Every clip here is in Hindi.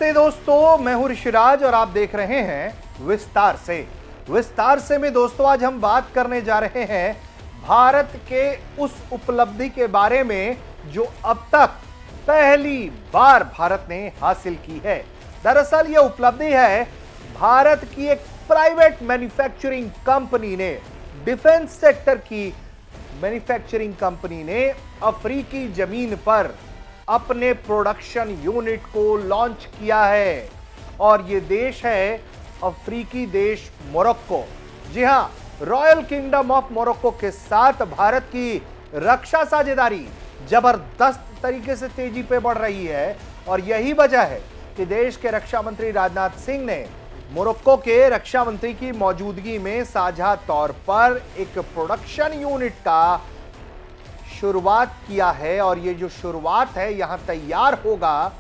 नमस्ते दोस्तों, मैं हूं ऋषिराज और आप देख रहे हैं विस्तार से। विस्तार से में दोस्तों आज हम बात करने जा रहे हैं भारत के उस उपलब्धि के बारे में जो अब तक पहली बार भारत ने हासिल की है। दरअसल यह उपलब्धि है भारत की एक प्राइवेट मैन्युफैक्चरिंग कंपनी ने, डिफेंस सेक्टर की मैन्युफैक्चरिंग कंपनी ने अफ्रीकी जमीन पर अपने प्रोडक्शन यूनिट को लॉन्च किया है और यह देश है अफ्रीकी देश मोरक्को। जी हां, रॉयल किंगडम ऑफ मोरक्को के साथ भारत की रक्षा साझेदारी जबरदस्त तरीके से तेजी पे बढ़ रही है और यही वजह है कि देश के रक्षा मंत्री राजनाथ सिंह ने मोरक्को के रक्षा मंत्री की मौजूदगी में साझा तौर पर एक प्रोडक्शन यूनिट का शुरुआत किया है। और ये जो शुरुआत है यहां तैयार होगा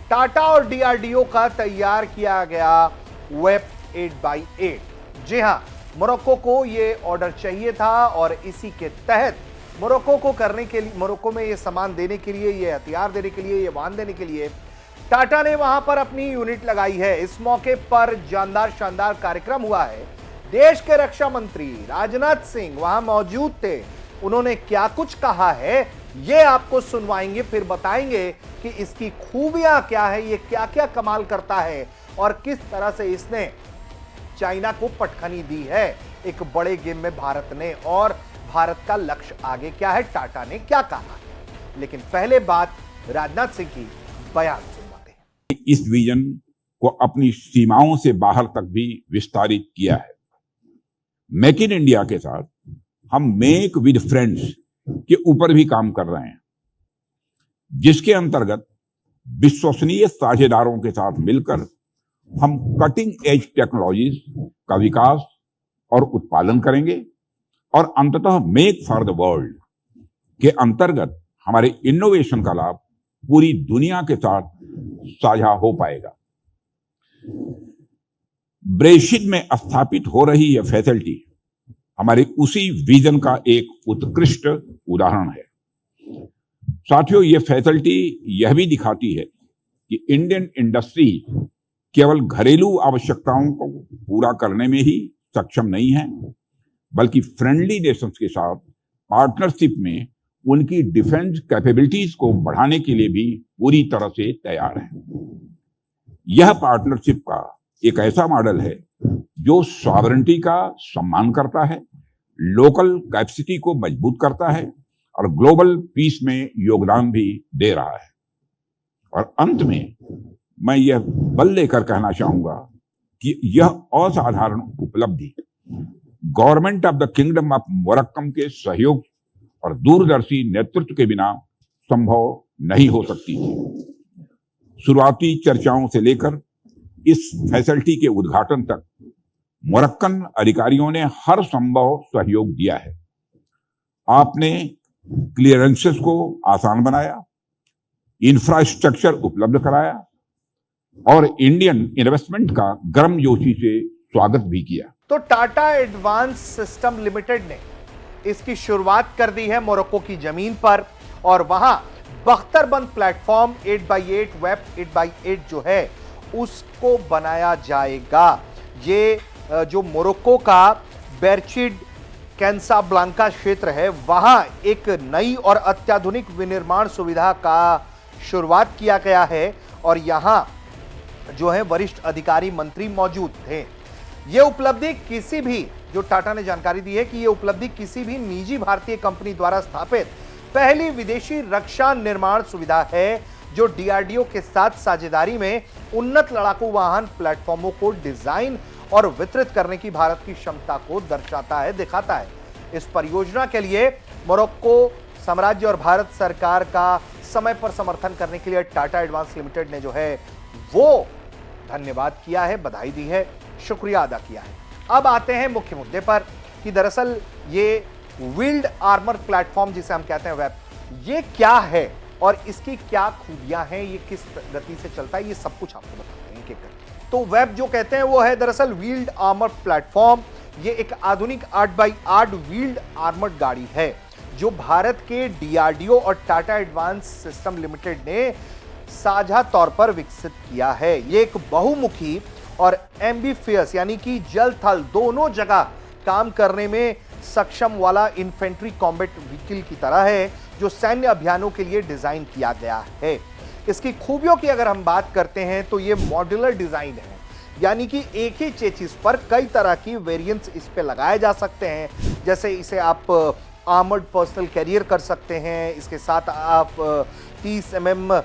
टाटा और डीआरडीओ का तैयार किया गया वेब 8x8। जी हां, मोरक्को को ये ऑर्डर चाहिए था और इसी के तहत मोरक्को को करने के लिए, मोरक्को में ये सामान देने के लिए, ये हथियार देने के लिए, ये वाहन देने के लिए टाटा ने वहां पर अपनी यूनिट लगाई है। इस मौके पर जानदार शानदार कार्यक्रम हुआ है। देश के रक्षा मंत्री राजनाथ सिंह वहां मौजूद थे। उन्होंने क्या कुछ कहा है ये आपको सुनवाएंगे, फिर बताएंगे कि इसकी खूबियां क्या है, ये क्या क्या कमाल करता है और किस तरह से इसने चाइना को पटखनी दी है एक बड़े गेम में भारत ने, और भारत का लक्ष्य आगे क्या है, टाटा ने क्या कहा है। लेकिन पहले बात राजनाथ सिंह की बयान सुनवाते हैं। इस विजन को अपनी सीमाओं से बाहर तक भी विस्तारित किया है। मेक इन इंडिया के साथ हम मेक विद फ्रेंड्स के ऊपर भी काम कर रहे हैं, जिसके अंतर्गत विश्वसनीय साझेदारों के साथ मिलकर हम कटिंग एज टेक्नोलॉजीज का विकास और उत्पादन करेंगे और अंततः मेक फॉर द वर्ल्ड के अंतर्गत हमारे इनोवेशन का लाभ पूरी दुनिया के साथ साझा हो पाएगा। ब्रेशित में स्थापित हो रही यह फैसिलिटी हमारे उसी विजन का एक उत्कृष्ट उदाहरण है। साथियों, यह फैसिलिटी यह भी दिखाती है कि इंडियन इंडस्ट्री केवल घरेलू आवश्यकताओं को पूरा करने में ही सक्षम नहीं है, बल्कि फ्रेंडली नेशंस के साथ पार्टनरशिप में उनकी डिफेंस कैपेबिलिटीज को बढ़ाने के लिए भी पूरी तरह से तैयार है। यह पार्टनरशिप का एक ऐसा मॉडल है जो सॉवरेनिटी का सम्मान करता है, लोकल कैपेसिटी को मजबूत करता है और ग्लोबल पीस में योगदान भी दे रहा है। और अंत में मैं यह बल लेकर कहना चाहूंगा कि यह असाधारण उपलब्धि government of the kingdom of Morocco के सहयोग और दूरदर्शी नेतृत्व के बिना संभव नहीं हो सकती थी। शुरुआती चर्चाओं से लेकर इस फैसिलिटी के उद्घाटन तक मोरक्कन अधिकारियों ने हर संभव सहयोग दिया है। आपने क्लियरेंसेस को आसान बनाया, इंफ्रास्ट्रक्चर उपलब्ध कराया और इंडियन इन्वेस्टमेंट का गर्मजोशी से स्वागत भी किया। तो टाटा एडवांस सिस्टम लिमिटेड ने इसकी शुरुआत कर दी है मोरक्को की जमीन पर और वहां बख्तरबंद प्लेटफॉर्म 8x8 वेब 8x8 जो है उसको बनाया जाएगा। ये जो मोरक्को का बेरचिड कैसाब्लांका क्षेत्र है वहां एक नई और अत्याधुनिक विनिर्माण सुविधा का शुरुआत किया गया है और यहां जो है वरिष्ठ अधिकारी मंत्री मौजूद थे। यह उपलब्धि किसी भी, जो टाटा ने जानकारी दी है कि यह उपलब्धि किसी भी निजी भारतीय कंपनी द्वारा स्थापित पहली विदेशी रक्षा निर्माण सुविधा है जो डीआरडीओ के साथ साझेदारी में उन्नत लड़ाकू वाहन प्लेटफॉर्मों को डिजाइन और वितरित करने की भारत की क्षमता को दर्शाता है, दिखाता है। इस परियोजना के लिए मोरक्को साम्राज्य और भारत सरकार का समय पर समर्थन करने के लिए टाटा एडवांस लिमिटेड ने जो है वो धन्यवाद किया है, बधाई दी है, शुक्रिया अदा किया है। अब आते हैं मुख्य मुद्दे पर कि दरअसल ये व्हील्ड आर्मर प्लेटफॉर्म जिसे हम कहते हैं वेब, ये क्या है और इसकी क्या खूबियां हैं, ये किस गति से चलता है, ये सब कुछ आपको बताते हैं एक-एक करके। तो वेब जो कहते हैं वो है दरअसल व्हील्ड आर्मर प्लेटफॉर्म। ये एक आधुनिक 8x8 व्हील्ड आर्मर्ड गाड़ी है जो भारत के डीआरडीओ और टाटा एडवांस सिस्टम लिमिटेड ने साझा तौर पर विकसित किया है। ये एक बहुमुखी और एम्बिफियस यानी कि जल थल दोनों जगह काम करने में सक्षम वाला इन्फेंट्री कॉम्बैट व्हीकल की तरह है, जो सैन्य अभियानों के लिए डिजाइन किया गया है। इसकी खूबियों की अगर हम बात करते हैं तो ये मॉड्यूलर डिजाइन है, यानी कि एक ही चेसिस पर कई तरह की वेरिएंट्स इस पे लगाए जा सकते हैं। जैसे इसे आप आर्मर्ड पर्सनल कैरियर कर सकते हैं, इसके साथ आप 30 mm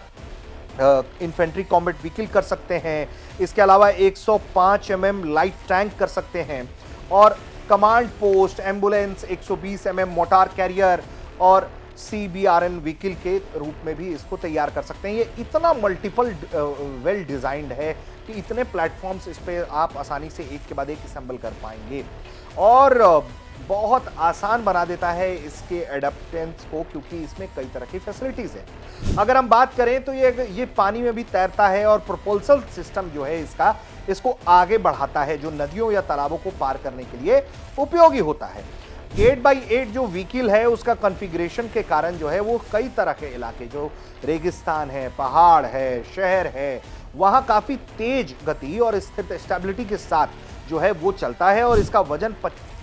इन्फेंट्री कॉम्बैट व्हीकल कर सकते हैं, इसके अलावा 105 mm लाइट टैंक कर सकते हैं, और command post, ambulance, 120 mm mortar carrier और CBRN व्हीकल के रूप में भी इसको तैयार कर सकते हैं। ये इतना मल्टीपल वेल डिजाइंड है कि इतने प्लेटफॉर्म्स इस पे आप आसानी से एक के बाद एक असेंबल कर पाएंगे, और बहुत आसान बना देता है इसके एडेप्टेंस को, क्योंकि इसमें कई तरह की फैसिलिटीज है। अगर हम बात करें तो ये पानी में भी तैरता है, और प्रोपल्सल सिस्टम जो है इसको आगे बढ़ाता है, जो नदियों या तालाबों को पार करने के लिए उपयोगी होता है। 8x8 जो व्हीकल है उसका कॉन्फ़िगरेशन के कारण जो है वो कई तरह के इलाके, जो रेगिस्तान है, पहाड़ है, शहर है, वहां काफी तेज गति और स्थिर स्टेबिलिटी के साथ जो है वो चलता है, और इसका वजन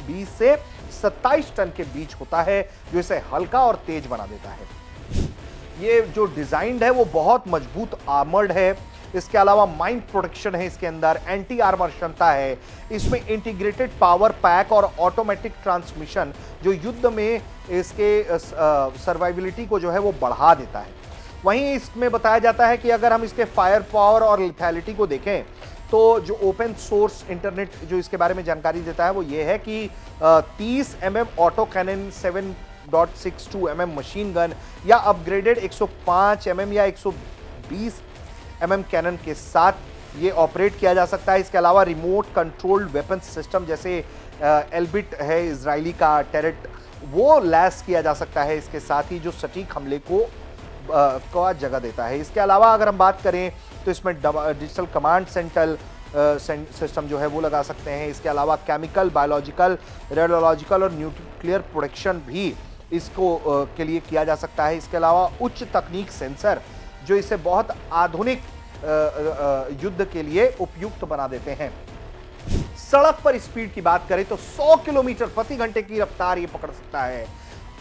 20 से 27 टन के बीच होता है, जो इसे हल्का और तेज बना देता है। ये जो डिजाइन है वो बहुत मजबूत आर्मर्ड है। इसके अलावा माइंड प्रोटेक्शन है, इसके अंदर एंटी आर्मर क्षमता है, इसमें इंटीग्रेटेड पावर पैक और ऑटोमेटिक ट्रांसमिशन जो युद्ध में इसके सर्वाइबिलिटी को जो है वो बढ़ा देता है। वहीं इसमें बताया जाता है कि अगर हम इसके फायर पावर और लिथैलिटी को देखें तो जो ओपन सोर्स इंटरनेट जो इसके बारे में जानकारी देता है वो ये है कि 30 mm auto cannon, 7.62 mm machine gun या अपग्रेडेड 105 mm या 120 mm कैनन के साथ ये ऑपरेट किया जा सकता है। इसके अलावा रिमोट कंट्रोल्ड वेपन सिस्टम जैसे एल्बिट है इजरायली का टेरेट, वो लैस किया जा सकता है इसके साथ ही, जो सटीक हमले को जगह देता है। इसके अलावा अगर हम बात करें तो इसमें डिजिटल कमांड सेंट्रल सिस्टम जो है वो लगा सकते हैं। इसके अलावा केमिकल, बायोलॉजिकल, रेडियोलॉजिकल और न्यूक्लियर प्रोटेक्शन भी इसको के लिए किया जा सकता है। इसके अलावा उच्च तकनीक सेंसर जो इसे बहुत आधुनिक युद्ध के लिए उपयुक्त बना देते हैं। सड़क पर स्पीड की बात करें तो 100 किलोमीटर प्रति घंटे की रफ्तार ये पकड़ सकता है।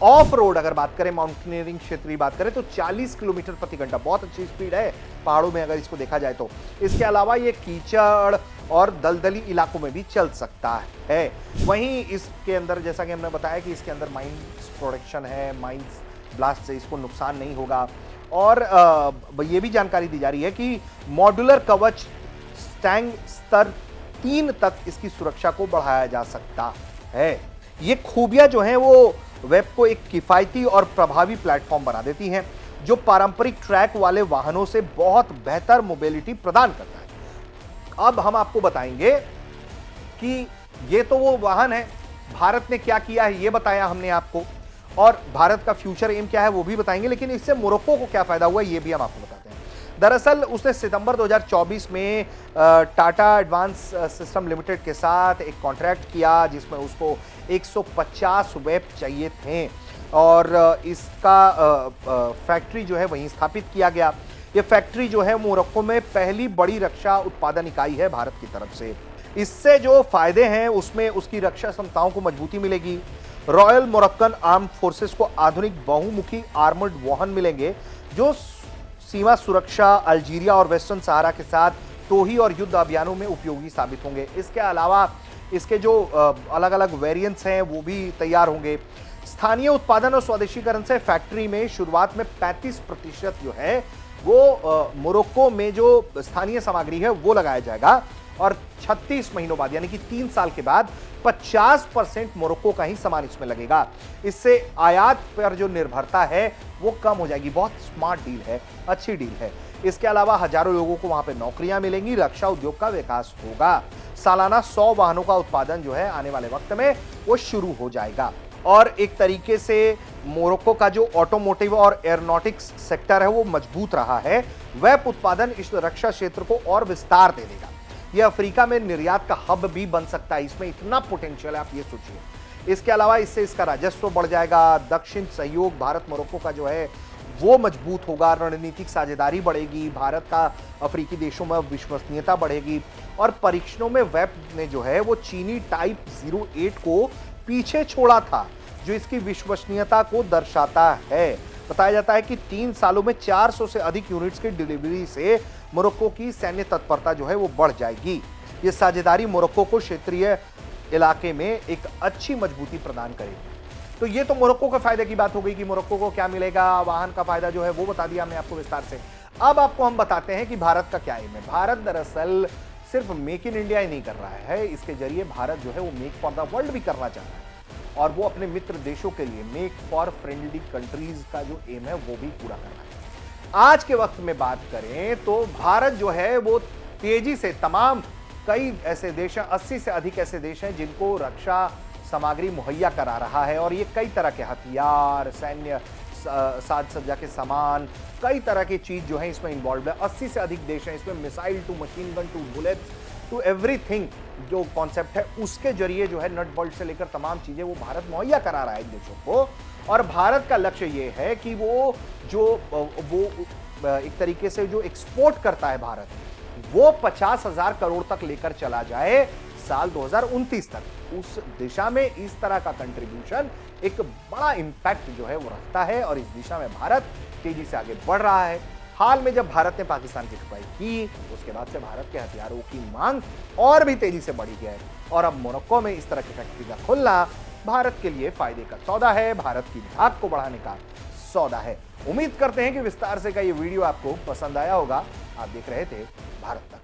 ऑफ रोड अगर बात करें, माउंटेनियरिंग क्षेत्र की बात करें तो 40 किलोमीटर प्रति घंटा, बहुत अच्छी स्पीड है पहाड़ों में अगर इसको देखा जाए तो। इसके अलावा ये कीचड़ और दलदली इलाकों में भी चल सकता है। वहीं इसके अंदर जैसा कि हमने बताया कि इसके अंदर माइंस प्रोटेक्शन है, माइंस ब्लास्ट से इसको नुकसान नहीं होगा, और ये भी जानकारी दी जा रही है कि मॉड्यूलर कवच स्टैंग स्तर 3 तक इसकी सुरक्षा को बढ़ाया जा सकता है। ये खूबियां जो हैं वो वेब को एक किफायती और प्रभावी प्लेटफॉर्म बना देती हैं, जो पारंपरिक ट्रैक वाले वाहनों से बहुत बेहतर मोबिलिटी प्रदान करता है। अब हम आपको बताएंगे कि ये तो वो वाहन है, भारत ने क्या किया है ये बताया हमने आपको, और भारत का फ्यूचर एम क्या है वो भी बताएंगे, लेकिन इससे मोरक्को को क्या फायदा हुआ ये भी हम आपको बताते हैं। दरअसल उसने सितंबर 2024 में टाटा एडवांस सिस्टम लिमिटेड के साथ एक कॉन्ट्रैक्ट किया, जिसमें उसको 150 वेब चाहिए थे, और इसका फैक्ट्री जो है वहीं स्थापित किया गया। ये फैक्ट्री जो है मोरक्को में पहली बड़ी रक्षा उत्पादन इकाई है भारत की तरफ से। इससे जो फायदे हैं उसमें उसकी रक्षा क्षमताओं को मजबूती मिलेगी, रॉयल मोरक्कन आर्म फोर्सेस को आधुनिक बहुमुखी आर्मर्ड वाहन मिलेंगे जो सीमा सुरक्षा, अल्जीरिया और वेस्टर्न सहारा के साथ टोही और युद्ध अभियानों में उपयोगी साबित होंगे। इसके अलावा इसके जो अलग अलग वेरिएंट्स हैं वो भी तैयार होंगे। स्थानीय उत्पादन और स्वदेशीकरण से फैक्ट्री में शुरुआत में 35% जो है वो मोरक्को में जो स्थानीय सामग्री है वो लगाया जाएगा, और 36 महीनों बाद यानी कि 3 साल के बाद 50% मोरक्को का ही सामान इसमें लगेगा। इससे आयात पर जो निर्भरता है वो कम हो जाएगी। बहुत स्मार्ट डील है, अच्छी डील है। इसके अलावा हजारों लोगों को वहां पे नौकरियां मिलेंगी, रक्षा उद्योग का विकास होगा। सालाना 100 वाहनों का उत्पादन जो है आने वाले वक्त में वो शुरू हो जाएगा, और एक तरीके से मोरक्को का जो ऑटोमोटिव और एयरोनॉटिक्स सेक्टर है वो मजबूत रहा है। वेब उत्पादन इस रक्षा क्षेत्र को और विस्तार दे देगा। यह अफ्रीका में निर्यात का हब भी बन सकता है, इसमें इतना पोटेंशियल है, आप ये सोचिए। इसके अलावा इससे इसका राजस्व बढ़ जाएगा। दक्षिण सहयोग भारत मोरक्को का जो है वो मजबूत होगा, रणनीतिक साझेदारी बढ़ेगी, भारत का अफ्रीकी देशों में विश्वसनीयता बढ़ेगी और परीक्षणों में वेब ने जो है वो चीनी टाइप 08 को पीछे छोड़ा था, जो इसकी विश्वसनीयता को दर्शाता है। बताया जाता है कि 3 सालों में 400 से अधिक यूनिट्स की डिलीवरी से मोरक्को की सैन्य तत्परता जो है वो बढ़ जाएगी। ये साझेदारी मोरक्को को क्षेत्रीय इलाके में एक अच्छी मजबूती प्रदान करेगी। तो ये तो मोरक्को के फायदे की बात हो गई कि मोरक्को को क्या मिलेगा, वाहन का फायदा जो है वो बता दिया हमने आपको विस्तार से। अब आपको हम बताते हैं कि भारत का क्या एम है। भारत दरअसल सिर्फ मेक इन इंडिया ही नहीं कर रहा है, इसके जरिए भारत जो है वो मेक फॉर द वर्ल्ड भी करना चाह रहा है और वो अपने मित्र देशों के लिए मेक फॉर फ्रेंडली कंट्रीज का जो एम है वो भी पूरा करना है। आज के वक्त में बात करें तो भारत जो है वो तेजी से तमाम कई ऐसे देश हैं, 80 से अधिक ऐसे देश हैं जिनको रक्षा सामग्री मुहैया करा रहा है और ये कई तरह के हथियार, सैन्य साज सज्जा के सामान, कई तरह की चीज जो है इसमें इन्वॉल्व है। 80 से अधिक देश हैं इसमें, missile to machine gun to bullets to everything जो कॉन्सेप्ट है उसके जरिए जो है नट बोल्ट से लेकर तमाम चीजें वो भारत मुहैया करा रहा है इन देशों को। और भारत का लक्ष्य ये है कि वो एक तरीके से जो एक्सपोर्ट करता है भारत, वो 50,000 करोड़ तक लेकर चला जाए साल 2029 तक। उस दिशा में इस तरह का कंट्रीब्यूशन एक बड़ा इंपैक्ट जो है वो रखता है और इस दिशा में भारत तेजी से आगे बढ़ रहा है। हाल में जब भारत ने पाकिस्तान की खपाई की, उसके बाद से भारत के हथियारों की मांग और भी तेजी से बढ़ी है और अब मोरक्को में इस तरह की फैक्ट्री का खुलना भारत के लिए फायदे का सौदा है, भारत की धाक को बढ़ाने का सौदा है। उम्मीद करते हैं कि विस्तार से का ये वीडियो आपको पसंद आया होगा। आप देख रहे थे भारत तक।